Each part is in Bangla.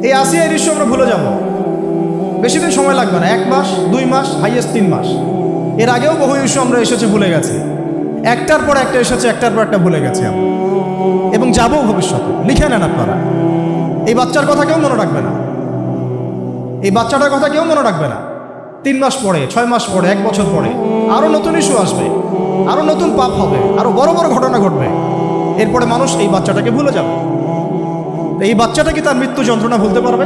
এই আসিয়া এই দৃশ্য আমরা ভুলে যাব, বেশি দিন সময় লাগবে না, 1 মাস 2 মাস হাইয়েস্ট 3 মাস। এর আগেও বহু ইস্যু আমরা এসেছে ভুলে গেছি, একটার পর একটা এসেছে, একটার পর একটা ভুলে গেছি আমরা, এবং যাবো ভবিষ্যতে। লিখে নেন আপনারা, এই বাচ্চার কথা কেউ মনে রাখবে না, এই বাচ্চাটার কথা কেউ মনে রাখবে না। 3 মাস পরে, 6 মাস পরে, 1 বছর পরে আরও নতুন ইস্যু আসবে, আরও নতুন পাপ হবে, আরও বড় বড় ঘটনা ঘটবে। এরপরে মানুষ এই বাচ্চাটাকে ভুলে যাবে। এই বাচ্চাটা কি তার মৃত্যু যন্ত্রণা ভুলতে পারবে?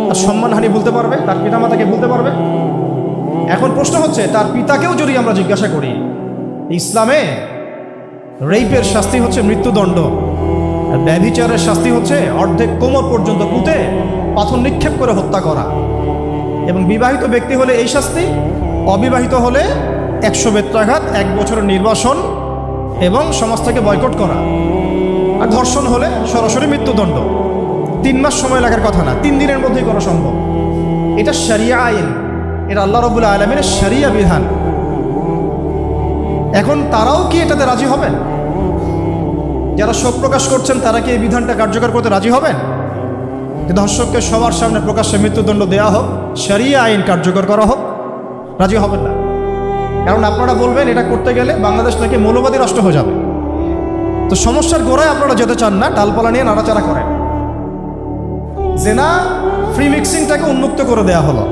তার সম্মানহানি ভুলতে পারবে? তার পিতামাতাকে ভুলতে পারবে? এখন প্রশ্ন হচ্ছে, তার পিতাকেও যদি আমরা জিজ্ঞাসা করি, ইসলামে রেইপের শাস্তি হচ্ছে মৃত্যুদণ্ড, আর ব্যভিচারের শাস্তি হচ্ছে অর্ধেক কোমর পর্যন্ত পুঁতে পাথর নিক্ষেপ করে হত্যা করা, এবং বিবাহিত ব্যক্তি হলে এই শাস্তি, অবিবাহিত হলে 100 বেত্রাঘাত, 1 বছরের নির্বাসন এবং সমাজ থেকে বয়কট করা, আর ধর্ষণ হলে সরাসরি মৃত্যুদণ্ড। 3 মাস সময় লাগার কথা না, 3 দিনের মধ্যেই করা সম্ভব। এটা শরিয়া আইন, এটা আল্লাহ রাব্বুল আলামিনের শরিয়া বিধান। এখন তারাও কি এটাতে রাজি হবেন? যারা শোক প্রকাশ করছেন তারা কি এই বিধানটা কার্যকর করতে রাজি হবেন? যে ধর্ষককে সবার সামনে প্রকাশ্যে মৃত্যুদণ্ড দেওয়া হোক, শরিয়া আইন কার্যকর করা হোক? রাজি হবেন না। কারণ আপনারা বলবেন এটা করতে গেলে বাংলাদেশ নাকি মৌলবাদী রাষ্ট্র হয়ে যাবে। তো সমস্যার গোড়ায় আপনারা যেতে চান না, ডালপালা নিয়ে নাড়াচাড়া করেন। জেনা ফ্রি মিক্সিংটাকে উন্মুক্ত করে দেয়া হলো,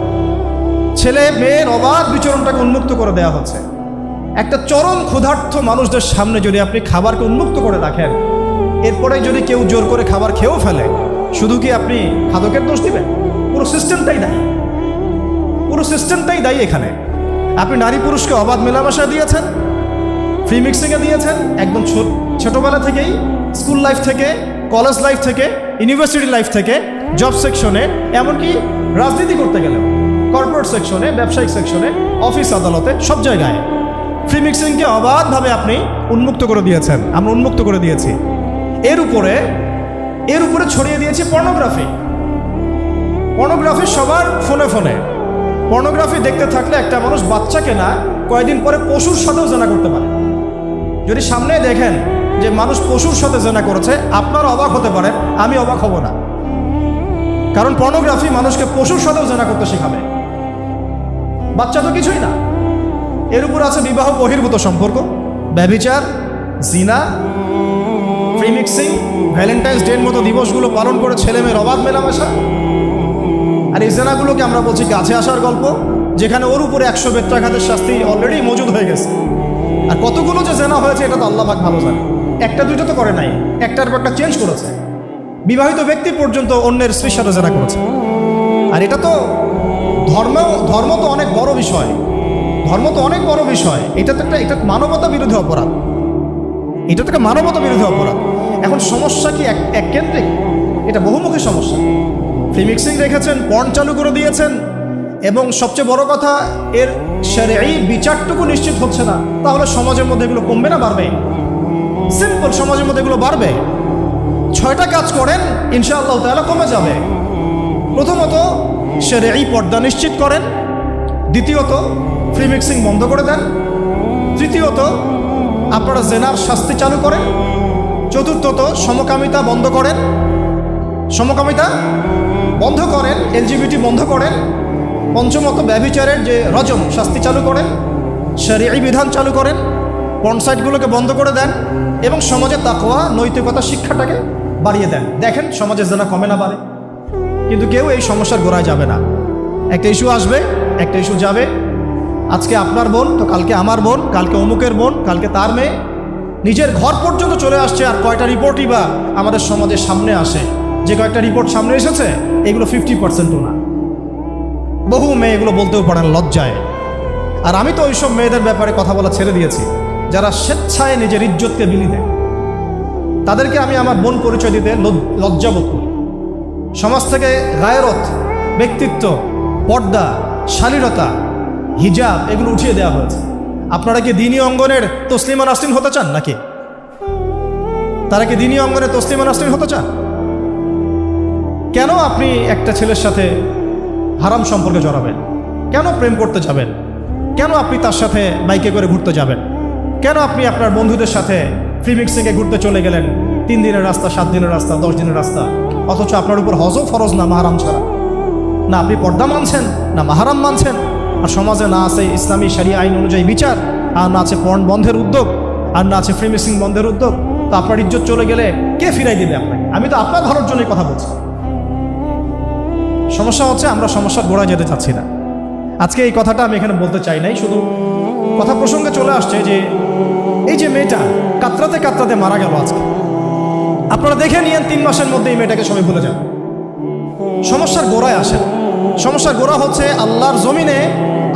ছেলে মেয়ের অবাধ বিচরণটাকে উন্মুক্ত করে দেয়া হচ্ছে। একটা চরম ক্ষুধার্ত মানুষদের সামনে যদি আপনি খাবারকে উন্মুক্ত করে রাখেন, এরপরে যদি কেউ জোর করে খাবার খেয়েও ফেলে, শুধু কি আপনি খাদকের দোষ দিবেন? পুরো সিস্টেমটাই দায়ী, পুরো সিস্টেমটাই দায়ী। এখানে আপনি নারী পুরুষকে অবাধ মেলামেশা দিয়েছেন, ফ্রি মিক্সিংয়ে দিয়েছেন, একদম ছোটোবেলা থেকেই, স্কুল লাইফ থেকে, কলেজ লাইফ থেকে, ইউনিভার্সিটি লাইফ থেকে, জব সেকশনে, এমনকি রাজনীতি করতে গেলেও, কর্পোরেট সেকশনে, ব্যবসায়িক সেকশনে, অফিস আদালতে, সব জায়গায় ফ্রি মিক্সিংকে অবাধভাবে আপনি উন্মুক্ত করে দিয়েছেন, আমরা উন্মুক্ত করে দিয়েছি। এর উপরে ছড়িয়ে দিয়েছি পর্নোগ্রাফি। পর্নোগ্রাফি সবার ফোনে ফোনে। পর্নোগ্রাফি দেখতে থাকলে একটা মানুষ বাচ্চাকে না, কয়েকদিন পরে পশুর সাথেও জেনা করতে পারে। যদি সামনে দেখেন যে মানুষ পশুর সাথে জেনা করেছে, আপনারা অবাক হতে পারেন, আমি অবাক হব না। কারণ পর্নোগ্রাফি মানুষকে পশুর সাথেও জেনা করতে শেখাবে। বাচ্চা তো কিছুই না। এর উপর আছে বিবাহ বহির্ভূত সম্পর্ক, ব্যভিচার, জিনা, ফ্রি মিক্সিং, ভ্যালেন্টাইন্স ডের মতো দিবসগুলো পালন করে ছেলেমেয়ের অবাধ মেলামেশা। আর এই জেনাগুলোকে আমরা বলছি কাছে আসার গল্প, যেখানে ওর উপরে 100 বেত্রাঘাতের শাস্তি অলরেডি মজুদ হয়ে গেছে। আর কতগুলো যে জেনা হয়েছে এটা তো আল্লাহ পাক ভালো জানে। 1টা 2টা তো করে নাই, একটার পর একটা চেঞ্জ করেছে। বিবাহিত ব্যক্তি পর্যন্ত অন্যের স্ত্রীর সাথে জেনা করেছে। আর এটা তো ধর্ম তো অনেক বড় বিষয়, ধর্ম তো অনেক বড় বিষয়। এটা মানবতা বিরোধী অপরাধ, এটা তো একটা মানবতা বিরোধী অপরাধ। এখন সমস্যা কি এক কেন্দ্রিক? এটা বহুমুখী সমস্যা। ফ্রি মিক্সিং রেখেছেন, পর্ন চালু করে দিয়েছেন, এবং সবচেয়ে বড় কথা, এর শরঈ বিচারটুকু নিশ্চিত হচ্ছে না। তাহলে সমাজের মধ্যে এগুলো কমবে না বাড়বে? সিম্পল, সমাজের মধ্যে এগুলো বাড়বে। 6টা কাজ করেন, ইনশাআল্লাহ তাআলা কমে যাবে। প্রথমত শরঈ পর্দা নিশ্চিত করেন, দ্বিতীয়ত ফ্রি মিক্সিং বন্ধ করে দেন, তৃতীয়ত আপনারা জেনার শাস্তি চালু করেন, চতুর্থত সমকামিতা বন্ধ করেন, এলজিবিটি বন্ধ করেন, পঞ্চমত ব্যভিচারের যে রজম শাস্তি চালু করেন, শরঈ বিধান চালু করেন, পর্ন সাইটগুলোকে বন্ধ করে দেন, এবং সমাজে তাকওয়া নৈতিকতা শিক্ষাটাকে বাড়িয়ে দেন। দেখেন সমাজে জেনা কমে না বাড়ে। কিন্তু কেউ এই সমস্যার গোড়ায় যাবে না। একটা ইস্যু আসবে, একটা ইস্যু যাবে। আজকে আপনার বোন তো কালকে আমার বোন, কালকে অমুকের বোন, কালকে তার মেয়ে, নিজের ঘর পর্যন্ত চলে আসছে। আর কয়টা রিপোর্টই বা আমাদের সমাজের সামনে আসে? যে কয়েকটা রিপোর্ট সামনে এসেছে এগুলো 50%ও না। বহু মেয়ে এগুলো বলতেও পারেন লজ্জায়। আর আমি তো ওইসব মেয়েদের ব্যাপারে কথা বলা ছেড়ে দিয়েছি, যারা স্বেচ্ছায় নিজের ইজ্জতকে বিলি দেয়। তাদেরকে আমি আমার বোন পরিচয় দিতে লজ্জাবোধ করি। সমাজ থেকে গায়রত, ব্যক্তিত্ব, পর্দা, শালীনতা, হিজাব এগুলো উঠিয়ে দেওয়া হয়েছে। আপনারা কি দ্বীনি অঙ্গনের তসলিমা নাসরিন হতে চান নাকি? তারা কি দ্বীনি অঙ্গনের তসলিমা নাসরিন হতে চান? কেন আপনি একটা ছেলের সাথে হারাম সম্পর্কে জড়াবেন? কেন প্রেম করতে যাবেন? কেন আপনি তার সাথে বাইকে করে ঘুরতে যাবেন? কেন আপনি আপনার বন্ধুদের সাথে ফ্রি মিক্সিংয়ে ঘুরতে চলে গেলেন? 3 দিনের রাস্তা, 7 দিনের রাস্তা, 10 দিনের রাস্তা, অথচ আপনার উপর হজও ফরজ না মাহারাম ছাড়া। না আপনি পর্দা মানছেন, না মাহারাম মানছেন, আর সমাজে না আছে ইসলামী শরিয়া আইন অনুযায়ী বিচার, আর না আছে পর্ন বন্ধের উদ্যোগ, আর না আছে ফ্রিমেসিং বন্ধের উদ্যোগ। তো আপনার ইজ্জত চলে গেলে কে ফিরাই দিবে আপনাকে? আমি তো আপনার ভালোর জন্যই কথা বলছি। সমস্যা হচ্ছে আমরা সমস্যার গোড়ায় যেতে চাচ্ছি না। আজকে এই কথাটা আমি এখানে বলতে চাই নাই, শুধু কথা প্রসঙ্গে চলে আসছে যে এই যে মেয়েটা কাতরাতে কাতরাতে মারা গেল আজকে, আপনারা দেখে নিয়েন 3 মাসের মধ্যে এই মেয়েটাকে সবাই ভুলে যান। সমস্যার গোড়ায় আসেন। সমস্যার গোড়া হচ্ছে আল্লাহর জমিনে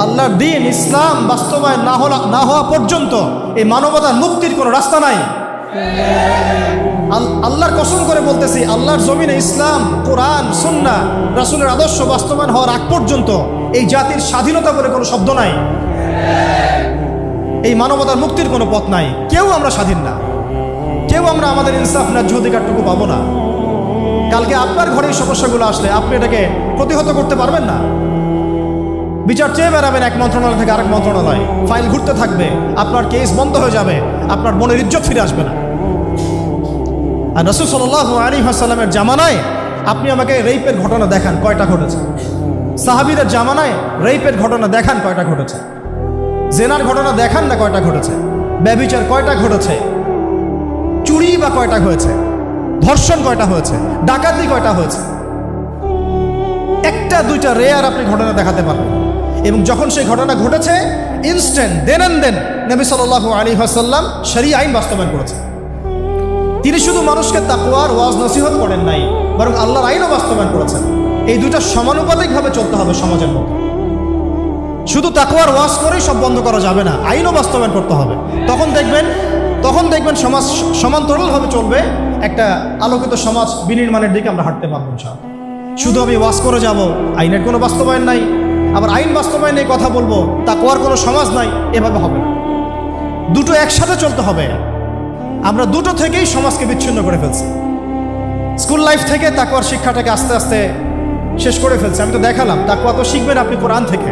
আল্লাহর দ্বীন ইসলাম বাস্তবায়ন না হওয়া পর্যন্ত এই মানবতার মুক্তির কোনো রাস্তা নাই। আল্লাহর কসম করে বলতেছি, আল্লাহর জমিনে ইসলাম, কোরআন, সুন্নাহ, রাসূলের আদর্শ বাস্তবায়ন হওয়ার আগ পর্যন্ত এই জাতির স্বাধীনতা বলে কোনো শব্দ নাই, এই মানবতার মুক্তির কোনো পথ নাই। কেউ আমরা স্বাধীন না, কেউ আমরা আমাদের ইনসাফ ন্যায্য অধিকারটুকু পাবো না। কালকে আপনার ঘরে এই সমস্যাগুলো আসলে আপনি এটাকে প্রতিহত করতে পারবেন না। বিচার চেয়ে বেড়াবেন এক মন্ত্রণালয় থেকে আরেক মন্ত্রণালয়, ফাইল ঘুরতে থাকবে, আপনার কেস বন্ধ হয়ে যাবে, আপনার বোনের ইজ্জত ফিরে আসবে না। আর রাসূল সাল্লাল্লাহু আলাইহি ওয়াসাল্লামের জামানায় আপনি আমাকে রেপের ঘটনা দেখান কয়টা ঘটেছে? সাহাবীদের জামানায় রেপের ঘটনা দেখান কয়টা ঘটেছে? জেনার ঘটনা দেখান না কয়টা ঘটেছে? ব্যভিচার কয়টা ঘটেছে? চুরি বা কয়টা হয়েছে? ধর্ষণ কয়টা হয়েছে? ডাকাতি কয়টা হয়েছে? একটা দুইটা রেয়ার আপনি ঘটনা দেখাতে পারবেন। এবং যখন সেই ঘটনা ঘটেছে ইনস্ট্যান্ট দেন নবী সাল্লাল্লাহু আলাইহি ওয়াসাল্লাম শরীয়ত আইন বাস্তবায়ন করেছে। তিনি শুধু মানুষকে তাকওয়ার ওয়াজ নসিহত করেন নাই, বরং আল্লাহর আইনও বাস্তবায়ন করেছেন। এই দুইটা সমানুপাতিকভাবে চলতে হবে সমাজের মধ্যে। শুধু তাকওয়ার ওয়াজ করেই সব বন্ধ করা যাবে না, আইনও বাস্তবায়ন করতে হবে। তখন দেখবেন সমাজ সমান্তরালভাবে চলবে, একটা আলোকিত সমাজ বিনির্মাণের দিকে আমরা হাঁটতে পারবো ইনশাআল্লাহ। শুধু আমি ওয়াজ করে যাব, আইনের কোনো বাস্তবায়ন নাই, আবার আইন বাস্তবায়নে কথা বলবো, তাকওয়ার কোনো সমাজ নাই, এভাবে হবে না। দুটো একসাথে চলতে হবে। আমরা দুটো থেকেই সমাজকে বিচ্ছিন্ন করে ফেলছি। স্কুল লাইফ থেকে তাকওয়ার শিক্ষাটাকে আস্তে আস্তে শেষ করে ফেলছি। আমি তো দেখালাম তাকওয়া তো শিখবেন আপনি কোরআন থেকে,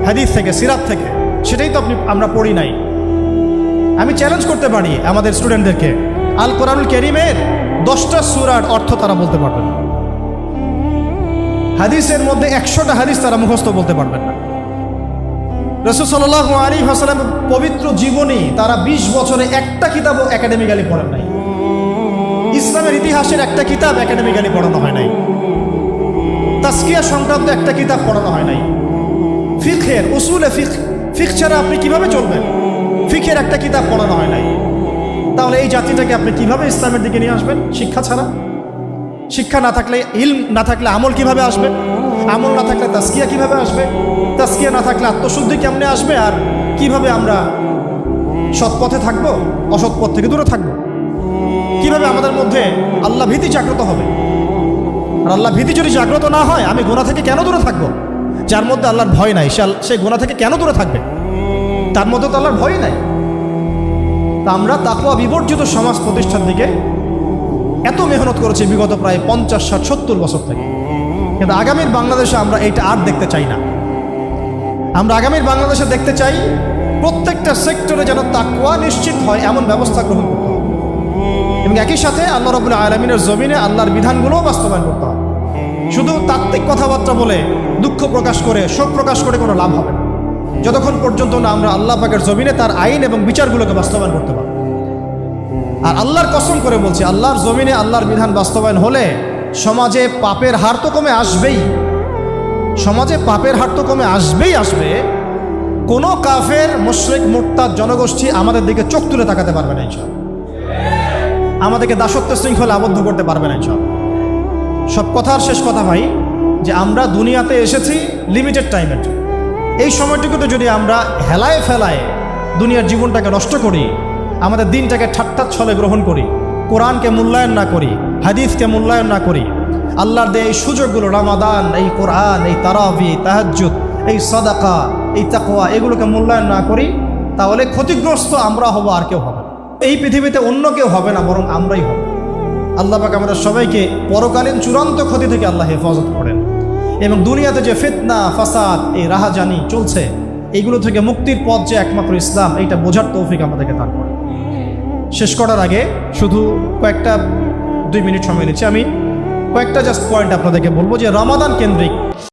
হাদিস থেকে, সিরাত থেকে, সেটাই তো আমরা পড়ি নাই। আমি চ্যালেঞ্জ করতে পারি আমাদের স্টুডেন্টদেরকে, আল কোরআনুল কারীমের 10টা সূরার অর্থ তারা বলতে পারবেন না। হাদিসের মধ্যে 100টা হাদিস তারা মুখস্থ বলতে পারবেন না। রাসূল সাল্লাল্লাহু আলাইহি ওয়াসাল্লামের পবিত্র জীবনী তারা 20 বছরে একটা কিতাবও একাডেমিক্যালি পড়েন নাই। ইসলামের ইতিহাসের একটা কিতাব একাডেমিক্যালি পড়ানো হয় নাই। তাজকিয়া সংক্রান্ত একটা কিতাব পড়ানো হয় নাই। ফিকহের উসুলে ফিক ছাড়া আপনি কিভাবে চলবেন? ফিকহের একটা কিতাব পড়ানো হয় নাই। তাহলে এই জাতিটাকে আপনি কিভাবে ইসলামের দিকে নিয়ে আসবেন? শিক্ষা ছাড়া। শিক্ষা না থাকলে, ইলম না থাকলে আমল কিভাবে আসবে? আমল না থাকলে তাজকিয়া কিভাবে আসবে? তাজকিয়া না থাকলে আত্মশুদ্ধি কেমনে আসবে? আর কিভাবে আমরা সৎ পথে থাকবো, অসৎ পথ থেকে দূরে থাকবো? কিভাবে আমাদের মধ্যে আল্লাহ ভীতি জাগ্রত হবে? আর আল্লাহ ভীতি যদি জাগ্রত না হয়, আমি গুনাহ থেকে কেন দূরে থাকবো? যার মধ্যে আল্লাহর ভয় নাই সে গুনাহ থেকে কেন দূরে থাকবে? তার মধ্যে তো আল্লাহর ভয় নাই। তা আমরা তাকওয়া বিবর্জিত সমাজ প্রতিষ্ঠার দিকে এত মেহনত করেছি বিগত প্রায় 50, 60, 70 বছর থেকে। কিন্তু আগামীর বাংলাদেশে আমরা এইটা আর দেখতে চাই না। আমরা আগামীর বাংলাদেশে দেখতে চাই প্রত্যেকটা সেক্টরে যেন তাকওয়া নিশ্চিত হয় এমন ব্যবস্থা গ্রহণ করতে হবে, এবং একই সাথে আল্লাহ রাব্বুল আলামিনের জমিনে আল্লাহর বিধানগুলোও বাস্তবায়ন করতে হবে। শুধু তাত্ত্বিক কথাবার্তা বলে, দুঃখ প্রকাশ করে, শোক প্রকাশ করে কোনো লাভ হবে না, যতক্ষণ পর্যন্ত না আমরা আল্লাহ পাকের জমিনে তার আইন এবং বিচারগুলোকে বাস্তবায়ন করতে পারব। আর আল্লাহর কসম করে বলছি, আল্লাহর জমিনে আল্লাহর বিধান বাস্তবায়ন হলে সমাজে পাপের হার তো কমে আসবেই। সমাজে পাপের হার তো কমে আসবে। কোনো কাফের, মুশরিক, মুরতাদ জনগোষ্ঠী আমাদের দিকে চোখ তুলে তাকাতে পারবে না ইনশাআল্লাহ। আমাদেরকে দাসত্ব শৃঙ্খলে আবদ্ধ করতে পারবে না ইনশাআল্লাহ। সব কথার শেষ কথা ভাই, যে আমরা দুনিয়াতে এসেছি লিমিটেড টাইমের। এই সময়টুকুতে যদি আমরা হেলায় ফেলায় দুনিয়ার জীবনটাকে নষ্ট করি, আমাদের দিনটাকে ঠাট্টা ছলে গ্রহণ করি, কোরআনকে মূল্যায়ন না করি, হাদিসকে মূল্যায়ন না করি, আল্লাহর দেয় এই সুযোগগুলো, রমাদান, এই কোরআন, এই তারাবি, তাহাজ্জুদ, এই সাদাকা, এই তাকওয়া, এগুলোকে মূল্যায়ন না করি, তাহলে ক্ষতিগ্রস্ত আমরা হব, আর কেউ হবে না। এই পৃথিবীতে অন্য কেউ হবে না, বরং আমরাই হব। আল্লাহ পাক আমাদের সবাইকে পরকালীন চূড়ান্ত ক্ষতি থেকে আল্লাহ হেফাজত করেন, এবং দুনিয়াতে যে ফিতনা, ফাসাদ, এই রাহাজানি চলছে, এইগুলো থেকে মুক্তির পথ যে একমাত্র ইসলাম, এইটা বোঝার তৌফিক আমাদেরকে দান করে। শেষ করার আগে শুধু কয়েকটা 2 মিনিট সময় নিচ্ছি, আমি কয়েকটা জাস্ট পয়েন্ট আপনাদেরকে বলবো যে রমাদান কেন্দ্রিক